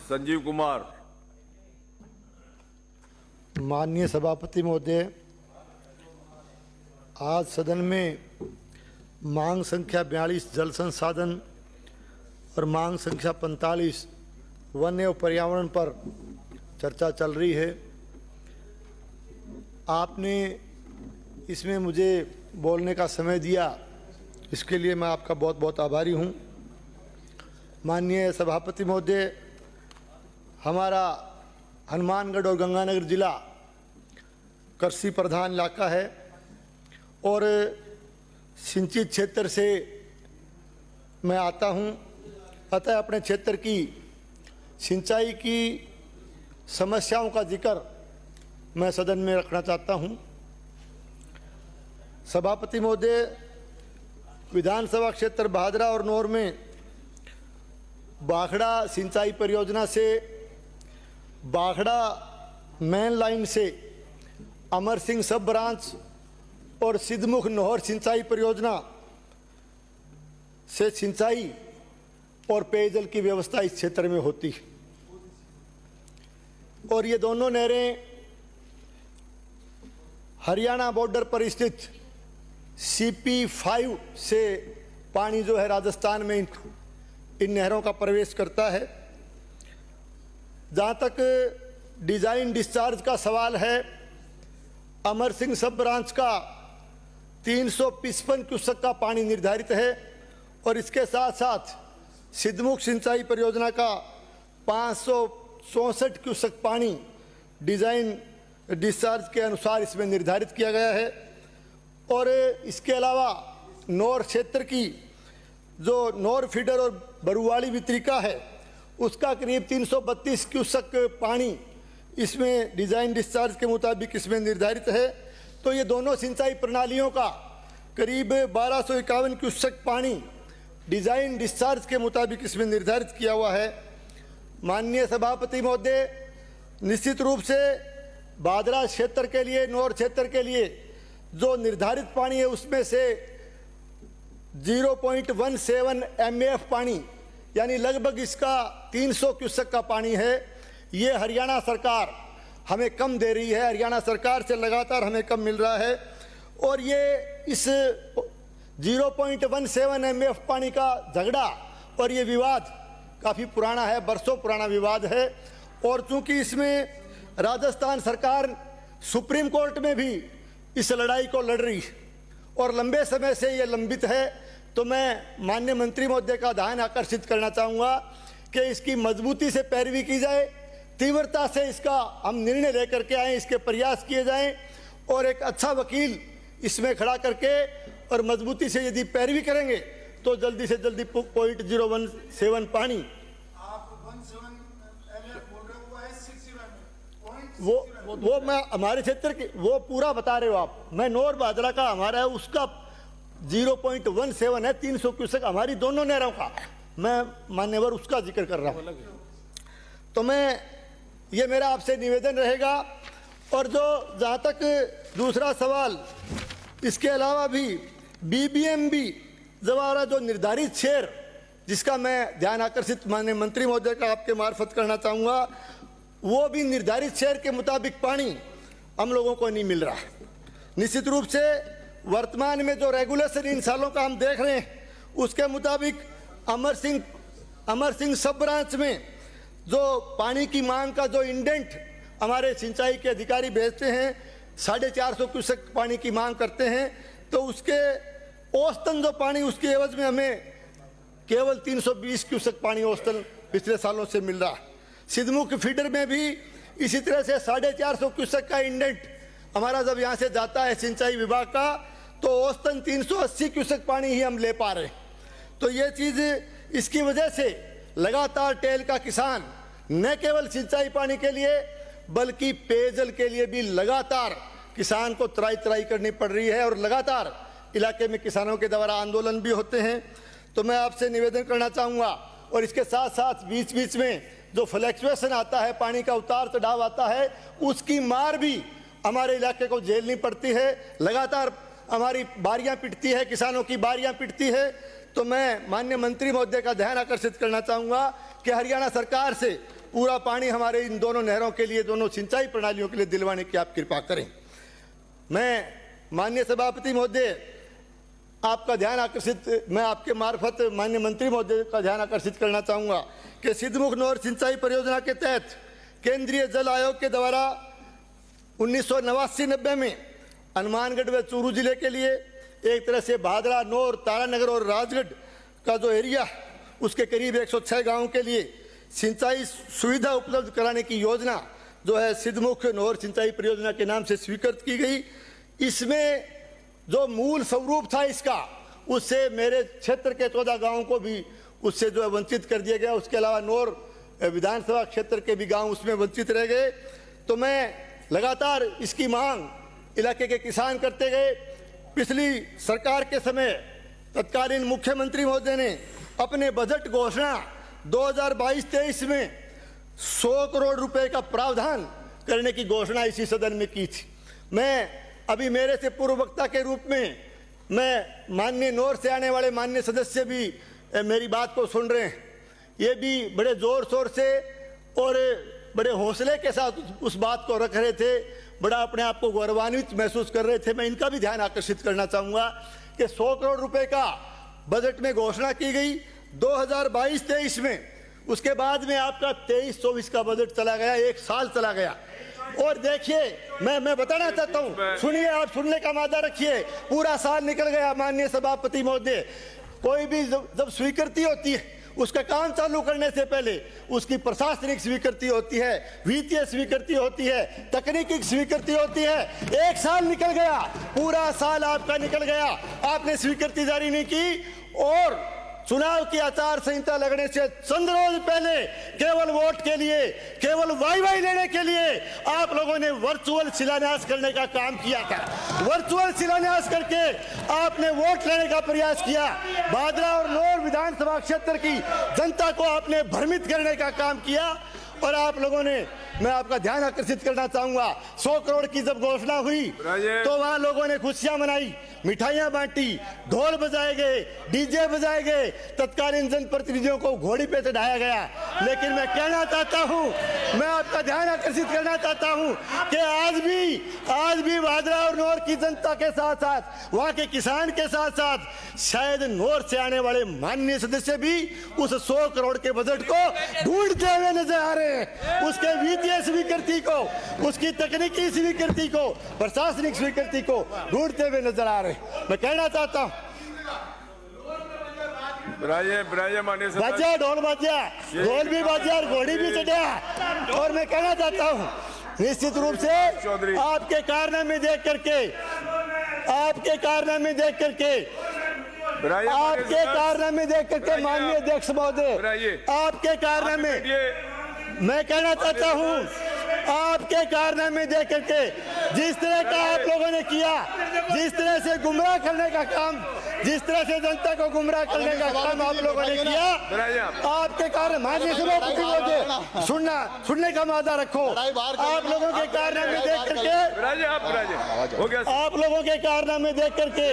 संजीव कुमार। माननीय सभापति महोदय, आज सदन में मांग संख्या 42 जल संसाधन और मांग संख्या 45 वन एवं पर्यावरण पर चर्चा चल रही है। आपने इसमें मुझे बोलने का समय दिया, इसके लिए मैं आपका बहुत बहुत आभारी हूँ। माननीय सभापति महोदय, हमारा हनुमानगढ़ और गंगानगर जिला कृषि प्रधान इलाका है और सिंचित क्षेत्र से मैं आता हूं। अतः अपने क्षेत्र की सिंचाई की समस्याओं का जिक्र मैं सदन में रखना चाहता हूं। सभापति महोदय, विधानसभा क्षेत्र भादरा और नौर में बाखड़ा सिंचाई परियोजना से बाखड़ा मेन लाइन से अमर सिंह सब ब्रांच और सिद्धमुख नहर सिंचाई परियोजना से सिंचाई और पेयजल की व्यवस्था इस क्षेत्र में होती है और ये दोनों नहरें हरियाणा बॉर्डर पर स्थित CP5 से पानी जो है राजस्थान में इन नहरों का प्रवेश करता है। जहाँ तक डिजाइन डिस्चार्ज का सवाल है, अमर सिंह सब ब्रांच का 355 क्यूसेक का पानी निर्धारित है और इसके साथ साथ सिद्धमुख सिंचाई परियोजना का 564 क्यूसेक पानी डिजाइन डिस्चार्ज के अनुसार इसमें निर्धारित किया गया है। और इसके अलावा नौर क्षेत्र की जो नौर फीडर और बरुवाड़ी वितरिका है, उसका करीब 332 क्यूसेक पानी इसमें डिजाइन डिस्चार्ज के मुताबिक इसमें निर्धारित है। तो ये दोनों सिंचाई प्रणालियों का करीब 1251 क्यूसेक पानी डिजाइन डिस्चार्ज के मुताबिक इसमें निर्धारित किया हुआ है। माननीय सभापति महोदय, निश्चित रूप से भादरा क्षेत्र के लिए, नौर क्षेत्र के लिए जो निर्धारित पानी है उसमें से 0.17 MAF पानी यानी लगभग इसका 300 क्यूसेक का पानी है। ये हरियाणा सरकार हमें कम दे रही है, हरियाणा सरकार से लगातार हमें कम मिल रहा है और ये इस 0.17 MAF पानी का झगड़ा और ये विवाद काफ़ी पुराना है, बरसों पुराना विवाद है। और चूंकि इसमें राजस्थान सरकार सुप्रीम कोर्ट में भी इस लड़ाई को लड़ रही है और लंबे समय से ये लंबित है, तो मैं माननीय मंत्री महोदय का ध्यान आकर्षित करना चाहूँगा कि इसकी मजबूती से पैरवी की जाए, तीव्रता से इसका हम निर्णय लेकर के आएँ, इसके प्रयास किए जाएं और एक अच्छा वकील इसमें खड़ा करके और मजबूती से यदि पैरवी करेंगे तो जल्दी से जल्दी 0.017 पानी वो मैं हमारे क्षेत्र के वो पूरा बता रहे हो आप। मैं नौर भादरा का हमारा है उसका 0.17 है, 300 क्यूसेक हमारी दोनों नहरों का, मैं मान्यवर उसका जिक्र कर रहा हूँ। तो मैं ये मेरा आपसे निवेदन रहेगा। और जो जहाँ तक दूसरा सवाल, इसके अलावा भी BBMB द्वारा जो निर्धारित शेयर, जिसका मैं ध्यान आकर्षित माननीय मंत्री महोदय का आपके मार्फत करना चाहूँगा, वो भी निर्धारित शेयर के मुताबिक पानी हम लोगों को नहीं मिल रहा है। निश्चित रूप से वर्तमान में जो रेगुलेशन इन सालों का हम देख रहे हैं, उसके मुताबिक अमर सिंह सब ब्रांच में जो पानी की मांग का जो इंडेंट हमारे सिंचाई के अधिकारी भेजते हैं, 450 क्यूसेक पानी की मांग करते हैं, तो उसके औसतन जो पानी उसके एवज में हमें केवल 320 क्यूसेक पानी औसतन पिछले सालों से मिल रहा है। सिद्धमुख फीडर में भी इसी तरह से 450 क्यूसेक का इंडेंट हमारा जब यहाँ से जाता है सिंचाई विभाग का, तो औसतन 380 क्यूसेक पानी ही हम ले पा रहे हैं। तो ये चीज़, इसकी वजह से लगातार टेल का किसान न केवल सिंचाई पानी के लिए बल्कि पेयजल के लिए भी लगातार किसान को त्राई करनी पड़ रही है और लगातार इलाके में किसानों के द्वारा आंदोलन भी होते हैं। तो मैं आपसे निवेदन करना चाहूँगा और इसके साथ साथ बीच बीच में जो फ्लक्चुएशन आता है, पानी का उतार चढ़ाव आता है, उसकी मार भी हमारे इलाके को झेलनी पड़ती है। लगातार हमारी बारियां पिटती है, किसानों की बारियां पिटती है। तो मैं माननीय मंत्री महोदय का ध्यान आकर्षित करना चाहूँगा कि हरियाणा सरकार से पूरा पानी हमारे इन दोनों नहरों के लिए, दोनों सिंचाई प्रणालियों के लिए दिलवाने की आप कृपा करें। मैं माननीय सभापति महोदय आपका ध्यान आकर्षित, मैं आपके मार्फत माननीय मंत्री महोदय का ध्यान आकर्षित करना चाहूँगा कि सिद्धमुख नहर सिंचाई परियोजना के तहत केंद्रीय जल आयोग के द्वारा 1989-90 में हनुमानगढ़ व चूरू जिले के लिए एक तरह से भादरा, नौर, तारानगर और राजगढ़ का जो एरिया, उसके करीब 106 गाँव के लिए सिंचाई सुविधा उपलब्ध कराने की योजना जो है सिद्धमुख नहर सिंचाई परियोजना के नाम से स्वीकृत की गई। इसमें जो मूल स्वरूप था इसका, उससे मेरे क्षेत्र के 14 गाँवों को भी उससे जो है वंचित कर दिया गया। उसके अलावा नौर विधानसभा क्षेत्र के भी गांव उसमें वंचित रह गए। तो मैं लगातार इसकी मांग इलाके के किसान करते गए। पिछली सरकार के समय तत्कालीन मुख्यमंत्री महोदय ने अपने बजट घोषणा 2022-23 में 100 करोड़ रुपए का प्रावधान करने की घोषणा इसी सदन में की थी। मैं अभी मेरे से पूर्व वक्ता के रूप में मैं माननीय नौर से आने वाले माननीय सदस्य भी मेरी बात को सुन रहे हैं। ये भी बड़े जोर शोर से और बड़े हौसले के साथ उस बात को रख रहे थे, बड़ा अपने आप को गौरवान्वित महसूस कर रहे थे। मैं इनका भी ध्यान आकर्षित करना चाहूँगा कि 100 करोड़ रुपए का बजट में घोषणा की गई 2022-23 में। उसके बाद में आपका 23-24 का बजट चला गया, एक साल चला गया। और देखिए, मैं बताना चाहता हूँ, सुनिए, आप सुनने का मादा रखिए। पूरा साल निकल गया माननीय सभापति महोदय। कोई भी जब स्वीकृति होती है, उसका काम चालू करने से पहले उसकी प्रशासनिक स्वीकृति होती है, वित्तीय स्वीकृति होती है, तकनीकी स्वीकृति होती है। एक साल निकल गया, पूरा साल आपका निकल गया, आपने स्वीकृति जारी नहीं की। और चुनाव की आचार संहिता लगने से चंद रोज पहले केवल वोट के लिए, केवल वाई लेने के लिए आप लोगों ने वर्चुअल शिलान्यास करने का काम किया था। वर्चुअल शिलान्यास करके आपने वोट लेने का प्रयास किया। भादरा और नौर विधानसभा क्षेत्र की जनता को आपने भ्रमित करने का काम किया। और आप लोगों ने, मैं आपका ध्यान आकर्षित करना चाहूंगा, 100 करोड़ की जब घोषणा हुई तो वहां लोगों ने खुशियां मनाई, मिठाइयां बांटी, ढोल बजाए गए, डीजे बजाए गए, तत्कालीन जनप्रतिनिधियों को घोड़ी पे चढ़ाया गया। लेकिन मैं कहना चाहता हूं, मैं आपका ध्यान आकर्षित करना चाहता हूं कि आज भी भादरा और नौर की जनता के साथ साथ, वहां के किसान के साथ साथ शायद नौर से आने वाले माननीय सदस्य भी उस 100 करोड़ के बजट को ढूंढते हुए नजर आ रहे हैं। उसके वित्तीय स्वीकृति को, उसकी तकनीकी स्वीकृति को, प्रशासनिक स्वीकृति को ढूंढते हुए नजर आ रहे हैं। मैं कहना चाहता हूं, बजा ढोल बजा, ढोल भी बजा और घोड़ी भी चढ़ा। और मैं कहना चाहता हूं, निश्चित रूप से आपके कारनामे देख करके, आपके कारनामे देख करके माननीय अध्यक्ष महोदय, आपके कारनामे, मैं कहना चाहता हूं, आपके कारनामे देख करके जिस तरह का आप लोगों ने किया, जिस तरह से गुमराह करने का काम, जिस तरह से जनता को गुमराह करने का काम आप लोगों ने किया, आपके कारण, माननीय सभापति महोदय, सुनने का मादा रखो। आप लोगों के कारनामे देख करके, आप लोगों के कारनामे देख करके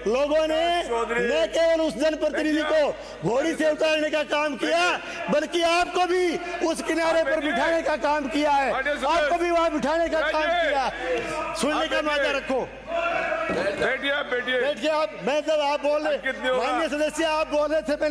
लोगों ने न केवल उस जनप्रतिनिधि को घोड़ी से उतारने का काम किया, बल्कि आपको भी उस किनारे पर बिठाने का काम किया है, आपको भी वहां बिठाने का काम किया। सुनने का मादा रखो। बैठिए आप, मैं जब आप बोल रहे, माननीय सदस्य आप बोल रहे थे, मैंने